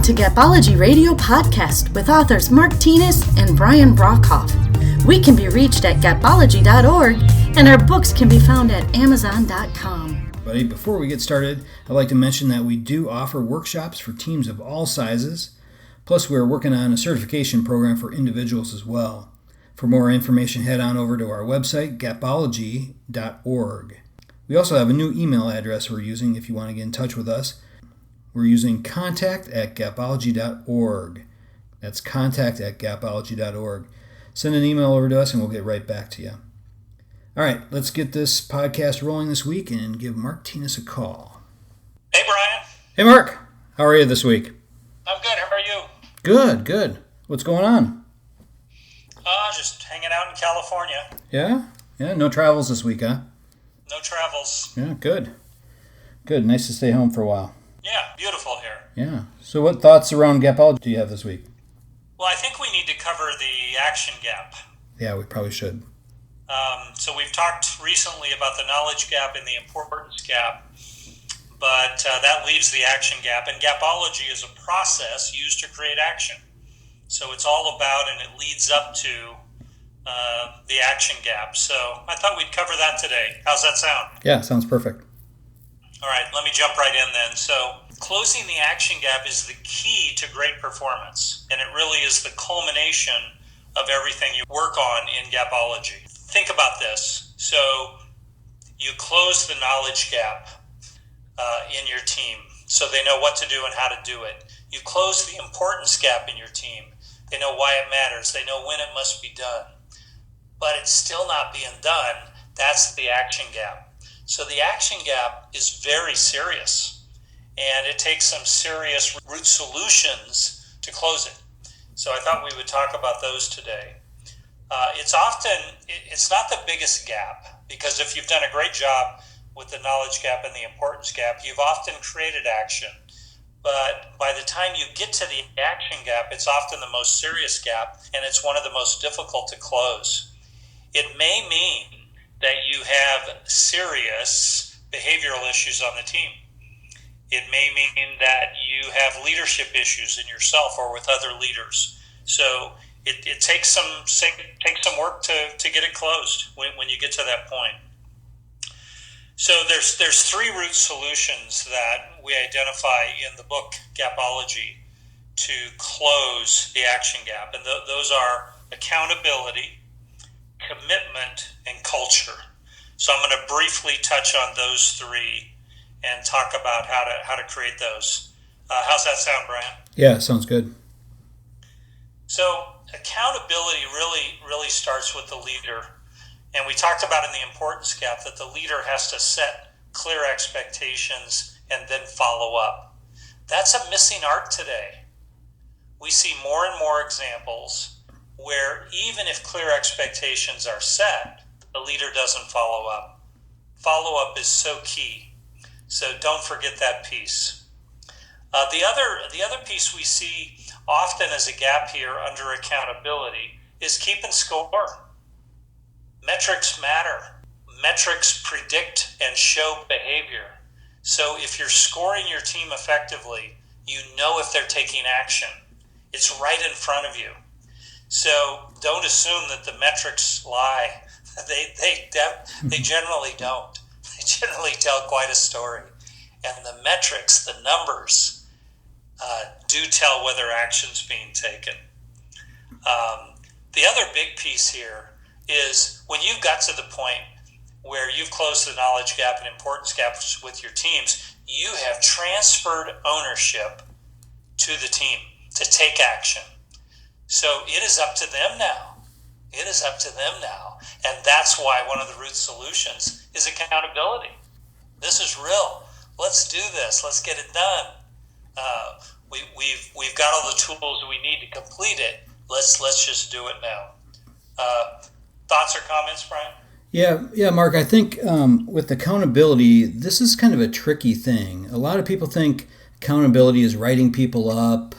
Welcome to Gapology Radio Podcast with authors Mark Tinas and Brian Brockhoff. We can be reached at gapology.org, and our books can be found at amazon.com. Buddy, before we get started, I'd like to mention that we do offer workshops for teams of all sizes. Plus, we're working on a certification program for individuals as well. For more information, head on over to our website, gapology.org. We also have a new email address we're using if you want to get in touch with us. We're using contact@gapology.org. That's contact@gapology.org. Send an email over to us and we'll get right back to you. All right, let's get this podcast rolling this week and give Mark Tinas a call. Hey, Brian. Hey, Mark. How are you this week? I'm good. How are you? Good. What's going on? Just hanging out in California. Yeah? No travels this week, huh? No travels. Yeah, good. Nice to stay home for a while. Yeah, beautiful here. Yeah. So what thoughts around Gapology do you have this week? Well, I think we need to cover the action gap. Yeah, we probably should. So we've talked recently about the knowledge gap and the importance gap, but that leaves the action gap. And Gapology is a process used to create action. So it's all about, and it leads up to the action gap. So I thought we'd cover that today. How's that sound? Yeah, sounds perfect. All right, let me jump right in then. So closing the action gap is the key to great performance, and it really is the culmination of everything you work on in Gapology. Think about this. So you close the knowledge gap in your team so they know what to do and how to do it. You close the importance gap in your team. They know why it matters. They know when it must be done. But it's still not being done. That's the action gap. So the action gap is very serious, and it takes some serious root solutions to close it. So I thought we would talk about those today. It's not the biggest gap, because if you've done a great job with the knowledge gap and the importance gap, you've often created action. But by the time you get to the action gap, it's often the most serious gap, and it's one of the most difficult to close. It may mean that you have serious behavioral issues on the team. It may mean that you have leadership issues in yourself or with other leaders. So it takes some work to get it closed when you get to that point. So there's three root solutions that we identify in the book Gapology to close the action gap, and those are accountability, commitment, and culture. So I'm going to briefly touch on those three and talk about how to create those. How's that sound, Brian? Yeah, sounds good. So accountability really starts with the leader. And we talked about in the importance gap that the leader has to set clear expectations and then follow up. That's a missing art today. We see more and more examples where even if clear expectations are set, the leader doesn't follow up. Follow-up is so key. So don't forget that piece. The other piece we see often as a gap here under accountability is keeping score. Metrics matter. Metrics predict and show behavior. So if you're scoring your team effectively, you know if they're taking action. It's right in front of you. So don't assume that the metrics lie. They generally don't. They generally tell quite a story. And the metrics, the numbers, do tell whether action's being taken. The other big piece here is when you've got to the point where you've closed the knowledge gap and importance gaps with your teams, you have transferred ownership to the team to take action. So it is up to them now. It is up to them now. And that's why one of the root solutions is accountability. This is real. Let's do this. Let's get it done. We've got all the tools we need to complete it. Let's just do it now. Thoughts or comments, Brian? Yeah, Mark, I think with accountability, this is kind of a tricky thing. A lot of people think accountability is writing people up,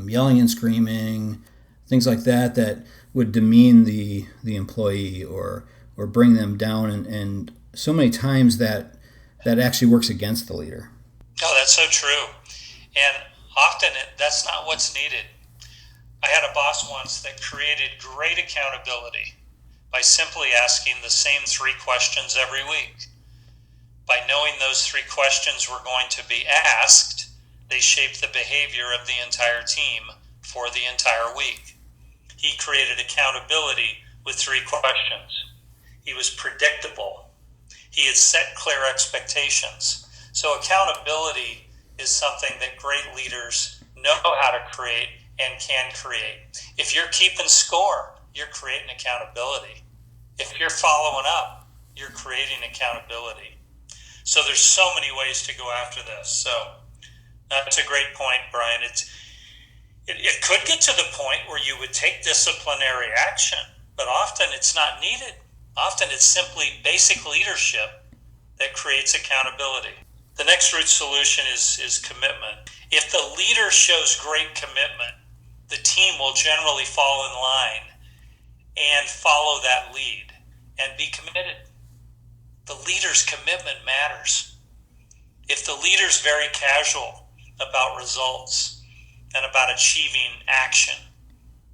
yelling and screaming, things like that would demean the employee or bring them down. And so many times that actually works against the leader. Oh, that's so true. And Often that's not what's needed. I had a boss once that created great accountability by simply asking the same 3 questions every week. By knowing those 3 questions were going to be asked, they shaped the behavior of the entire team for the entire week. He created accountability with 3 questions. He was predictable. He had set clear expectations. So accountability is something that great leaders know how to create and can create. If you're keeping score, you're creating accountability. If you're following up, you're creating accountability. So there's so many ways to go after this. So that's a great point, Brian. It could get to the point where you would take disciplinary action, but often it's not needed. Often it's simply basic leadership that creates accountability. The next root solution is commitment. If the leader shows great commitment, the team will generally fall in line and follow that lead and be committed. The leader's commitment matters. If the leader's very casual about results and about achieving action,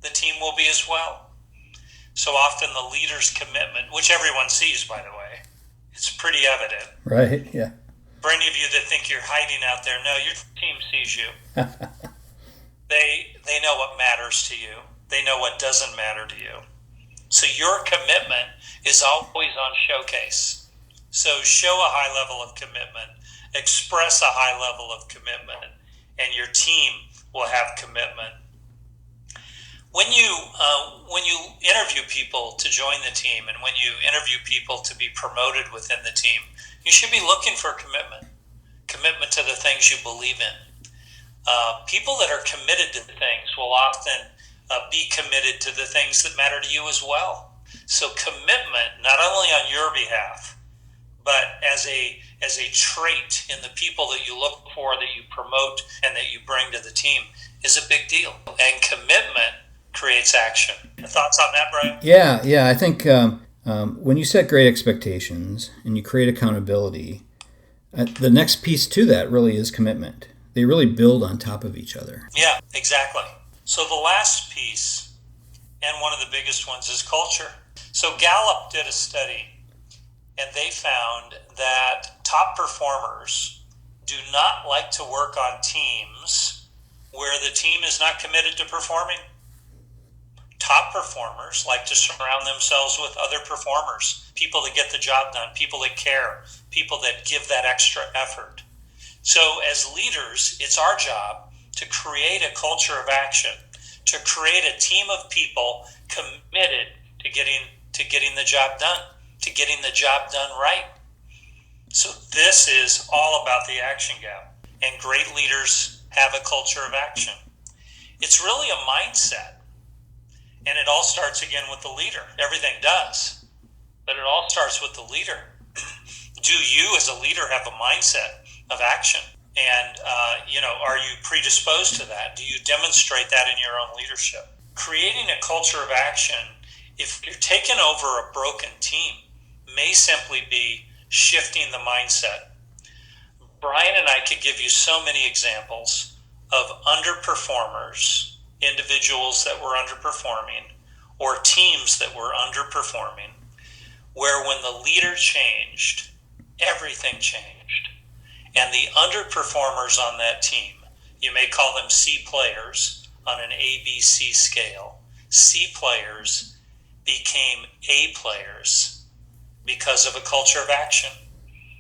the team will be as well. So often the leader's commitment, which everyone sees, by the way, it's pretty evident. Right, yeah. For any of you that think you're hiding out there, no, your team sees you. They know what matters to you. They know what doesn't matter to you. So your commitment is always on showcase. So show a high level of commitment, express a high level of commitment, and your team will have commitment. When you interview people to join the team and when you interview people to be promoted within the team, you should be looking for commitment to the things you believe in. People that are committed to things will often be committed to the things that matter to you as well. So commitment, not only on your behalf, but as a trait in the people that you look for, that you promote, and that you bring to the team, is a big deal. And commitment creates action. Thoughts on that, Brian? Yeah. I think when you set great expectations and you create accountability, the next piece to that really is commitment. They really build on top of each other. Yeah, exactly. So the last piece, and one of the biggest ones, is culture. So Gallup did a study, and they found that top performers do not like to work on teams where the team is not committed to performing. Top performers like to surround themselves with other performers, people that get the job done, people that care, people that give that extra effort. So as leaders, it's our job to create a culture of action, to create a team of people committed to getting the job done, to getting the job done right. So this is all about the action gap, and great leaders have a culture of action. It's really a mindset, and it all starts again with the leader. Everything does, but it all starts with the leader. Do you as a leader have a mindset of action? And, are you predisposed to that? Do you demonstrate that in your own leadership? Creating a culture of action, if you're taking over a broken team, may simply be shifting the mindset. Brian and I could give you so many examples of underperformers, individuals that were underperforming, or teams that were underperforming, where when the leader changed, everything changed. And the underperformers on that team, you may call them C players on an ABC scale. C players became A players because of a culture of action.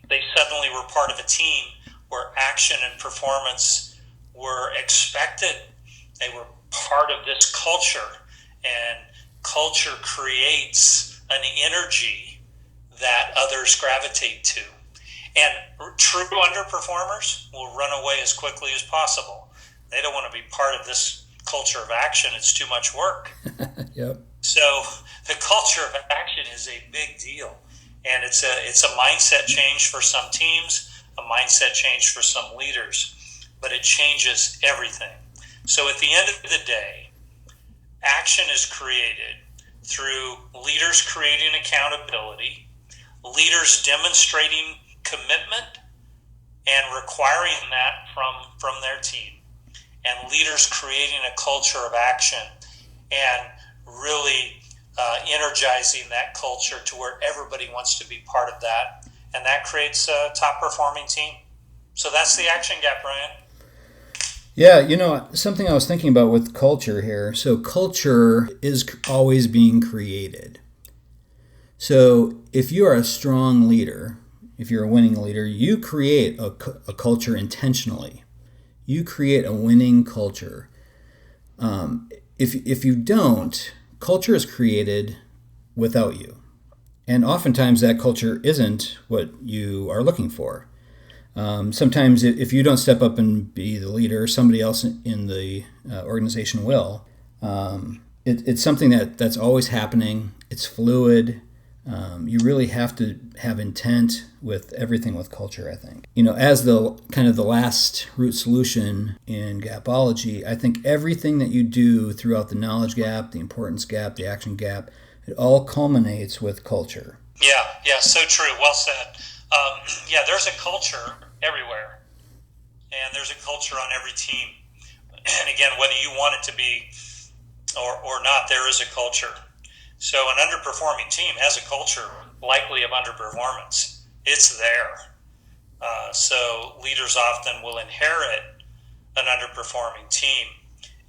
They suddenly were part of a team where action and performance were expected. They were part of this culture, and culture creates an energy that others gravitate to. And true underperformers will run away as quickly as possible. They don't want to be part of this culture of action. It's too much work. Yep. So the culture of action is a big deal. And it's a mindset change for some teams, a mindset change for some leaders, but it changes everything. So at the end of the day, action is created through leaders creating accountability, leaders demonstrating commitment and requiring that from their team, and leaders creating a culture of action and really energizing that culture to where everybody wants to be part of that. And that creates a top performing team. So that's the action gap, Brian. Yeah, something I was thinking about with culture here. So culture is always being created. So if you are a strong leader, if you're a winning leader, you create a culture intentionally. You create a winning culture. If you don't, culture is created without you. And oftentimes that culture isn't what you are looking for. Sometimes if you don't step up and be the leader, somebody else in the organization will. It's something that's always happening. It's fluid. You really have to have intent with everything with culture, I think. As the kind of the last root solution in Gapology, I think everything that you do throughout the knowledge gap, the importance gap, the action gap, it all culminates with culture. Yeah, so true. Well said. There's a culture everywhere, and there's a culture on every team. And again, whether you want it to be or not, there is a culture. So an underperforming team has a culture likely of underperformance. It's there. So leaders often will inherit an underperforming team,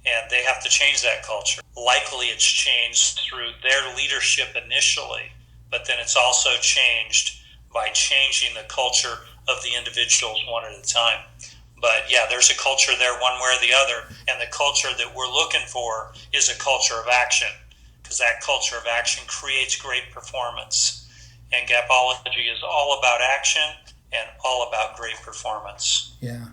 and they have to change that culture. Likely it's changed through their leadership initially, but then it's also changed by changing the culture of the individuals one at a time. But yeah, there's a culture there one way or the other, and the culture that we're looking for is a culture of action, because that culture of action creates great performance. And Gapology is all about action and all about great performance. Yeah.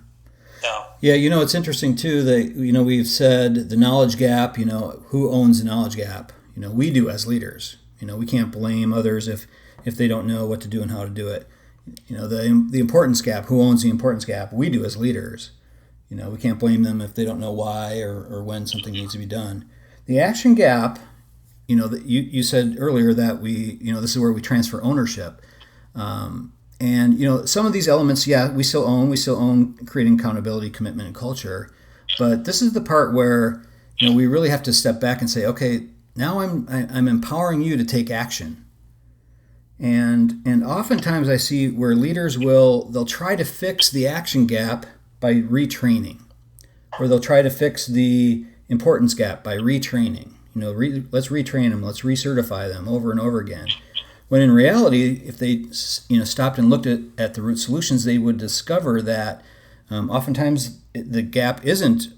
So. Yeah, it's interesting too that, we've said the knowledge gap, who owns the knowledge gap? We do as leaders. We can't blame others if they don't know what to do and how to do it. The importance gap, who owns the importance gap? We do as leaders. We can't blame them if they don't know why or when something needs to be done. The action gap, you said earlier that this is where we transfer ownership. And some of these elements, we still own creating accountability, commitment, and culture. But this is the part where, we really have to step back and say, okay, now I'm empowering you to take action. And oftentimes I see where leaders they'll try to fix the action gap by retraining, or they'll try to fix the importance gap by retraining. Let's retrain them, let's recertify them over and over again. When in reality, if they stopped and looked at the root solutions, they would discover that oftentimes the gap isn't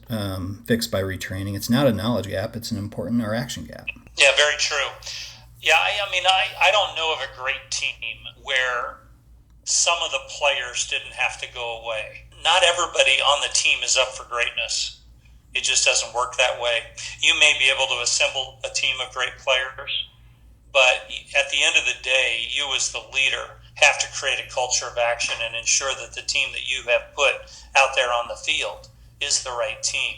fixed by retraining. It's not a knowledge gap, it's an important or action gap. Yeah, very true. Yeah, I don't know of a great team where some of the players didn't have to go away. Not everybody on the team is up for greatness. It just doesn't work that way. You may be able to assemble a team of great players, but at the end of the day, you as the leader have to create a culture of action and ensure that the team that you have put out there on the field is the right team,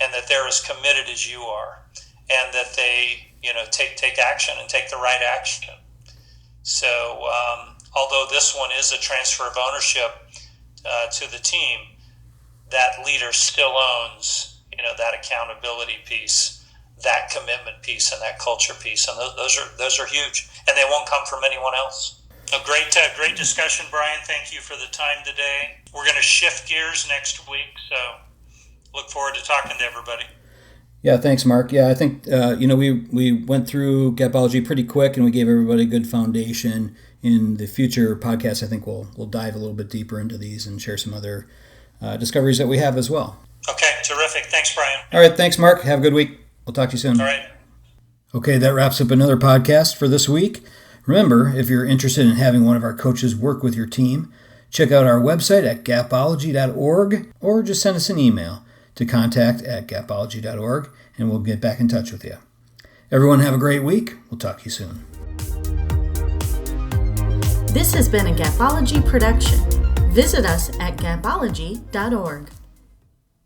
and that they're as committed as you are, and that they take action and take the right action. So although this one is a transfer of ownership to the team, that leader still owns that accountability piece, that commitment piece, and that culture piece, and those are huge, and they won't come from anyone else. A great discussion, Brian. Thank you for the time today. We're going to shift gears next week, so look forward to talking to everybody. Yeah, thanks, Mark. Yeah, I think we went through Gapology pretty quick, and we gave everybody a good foundation. In the future podcasts, I think we'll dive a little bit deeper into these and share some other discoveries that we have as well. Okay, terrific. Thanks, Brian. All right, thanks, Mark. Have a good week. We'll talk to you soon. All right. Okay, that wraps up another podcast for this week. Remember, if you're interested in having one of our coaches work with your team, check out our website at gapology.org, or just send us an email to contact@gapology.org, and we'll get back in touch with you. Everyone have a great week. We'll talk to you soon. This has been a Gapology production. Visit us at gapology.org.